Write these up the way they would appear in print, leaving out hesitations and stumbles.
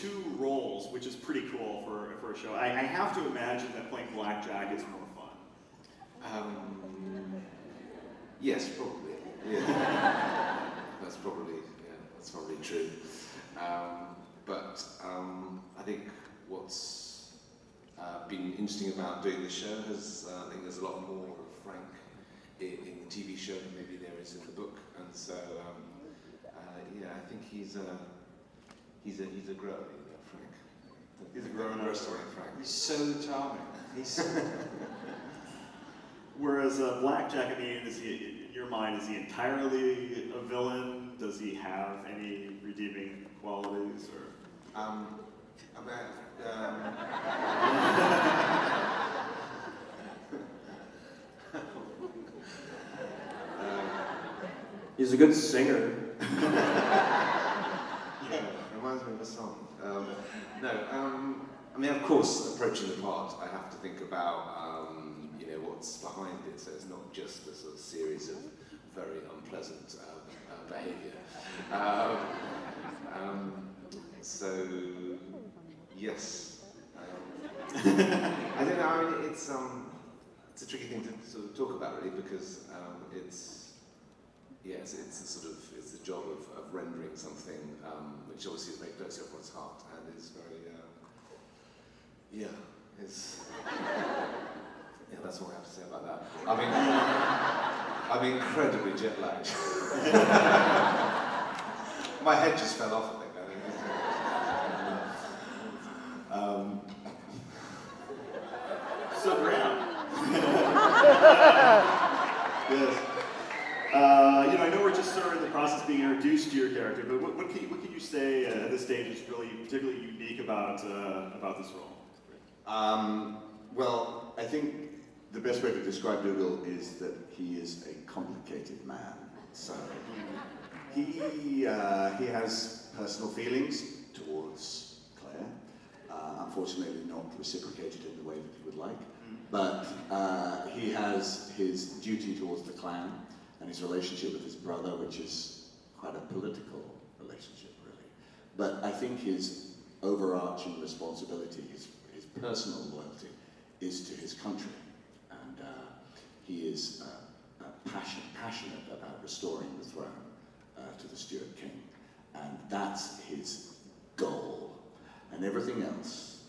two roles, which is pretty cool for a show. I have to imagine that playing blackjack is more fun. Yes, probably. Yeah. That's probably true. But I think what's been interesting about doing the show is I think there's a lot more of Frank in the TV show than maybe there is in the book, and so yeah, I think he's a grower, Frank. He's a grown-up story, Frank. He's so charming. Whereas Blackjack, I mean, in your mind, is he entirely a villain? Does he have any redeeming qualities, or? He's a good singer. Yeah, reminds me of a song. I mean, of course, approaching the part, I have to think about what's behind it. So it's not just a sort of series of very unpleasant behaviour. So yes, I don't know. I mean, it's a tricky thing to sort of talk about, really, because it's the job of rendering something which obviously is very close to everyone's heart and is very that's all I have to say about that. I mean, I'm incredibly jet lagged. My head just fell off, I think. So Graham. Yes. I know we're just sort of in the process of being introduced to your character, but what can you say at this stage is really particularly unique about this role? Well, I think the best way to describe Dougal is that he is a complicated man. So he has personal feelings towards Claire, unfortunately not reciprocated in the way that he would like, but he has his duty towards the clan and his relationship with his brother, which is quite a political relationship, really. But I think his overarching responsibility, his personal loyalty, is to his country, and he is passionate about restoring the throne to the Stuart king, and that's his goal. And everything else,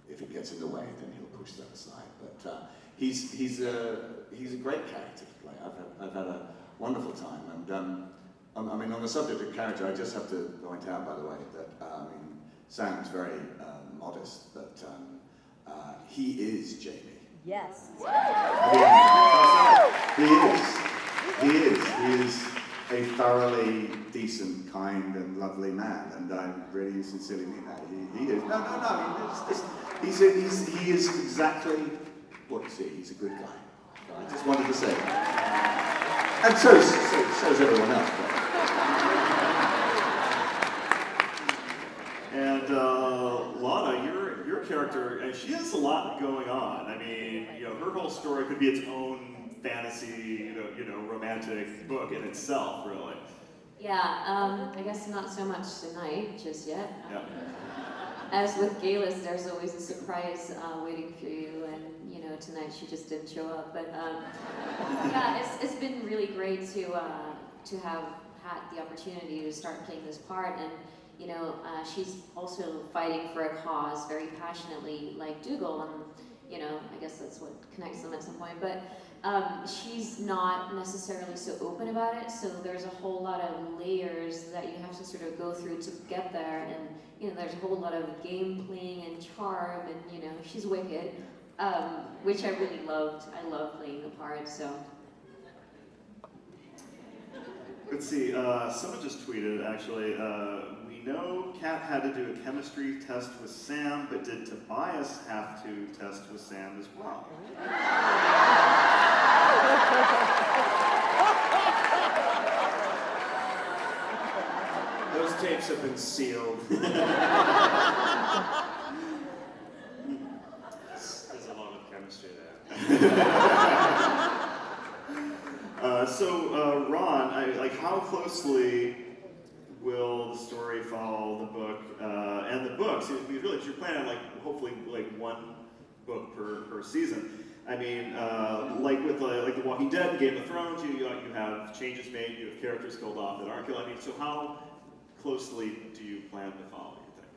if it gets in the way, then he'll push that aside. But he's a great character to play. I've had a wonderful time, and I mean, on the subject of character, I just have to point out, by the way, that Sam's very modest, but he is Jamie. Yes. He is a thoroughly decent, kind, and lovely man, and I really sincerely mean that. He is. No. I mean, he is exactly what you see. He's a good guy. I just wanted to say that. And so is everyone else. And Lotte, your character, and she has a lot going on. I mean, her whole story could be its own fantasy, romantic book in itself, really. Yeah, I guess not so much tonight, just yet. Yeah. As with Galis, there's always a surprise waiting for you, and tonight she just didn't show up. But yeah, it's been really great to have had the opportunity to start playing this part, and she's also fighting for a cause very passionately, like Dougal, and I guess that's what connects them at some point. But she's not necessarily so open about it, so there's a whole lot of layers that you have to sort of go through to get there, and there's a whole lot of game playing and charm, and she's wicked, which I really loved. I love playing the part, so. Let's see, someone just tweeted, actually, we know Kat had to do a chemistry test with Sam, but did Tobias have to test with Sam as well? Those tapes have been sealed. There's a lot of chemistry there. So, Ron, how closely will the story follow the book and the books. You're planning on like hopefully like one book per season. I mean, like with like The Walking Dead and Game of Thrones, you have changes made, you have characters killed off that aren't killed. I mean, so how closely do you plan to follow, you think?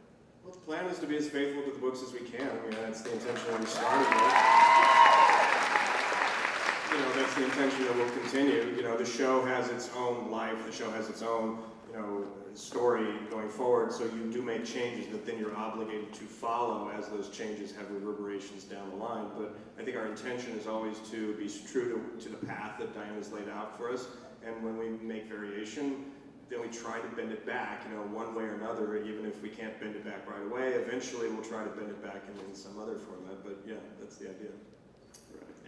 Well, the plan is to be as faithful to the books as we can. I mean, that's the intention that we started with. You know, that's the intention that will continue. You know, the show has its own life, the show has its own, you know, story going forward, so you do make changes that then you're obligated to follow as those changes have reverberations down the line. But I think our intention is always to be true to the path that Diana's laid out for us, and when we make variation, then we try to bend it back, you know, one way or another, even if we can't bend it back right away. Eventually we'll try to bend it back in some other format, but yeah, that's the idea.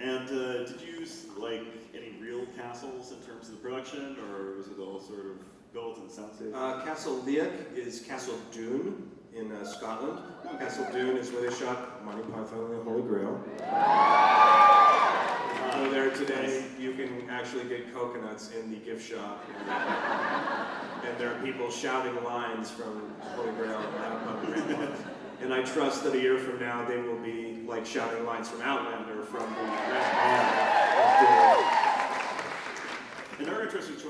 And did you use like any real castles in terms of the production, or was it all sort of built in soundstage? Castle Leach is Castle Doune in Scotland. Castle Doune is where they shot Monty Python and the Holy Grail. Go there today, you can actually get coconuts in the gift shop. And there are people shouting lines from Holy Grail out above the rampart. And I trust that a year from now they will be like shouting lines from Outlander from the rampart. Another interesting choice.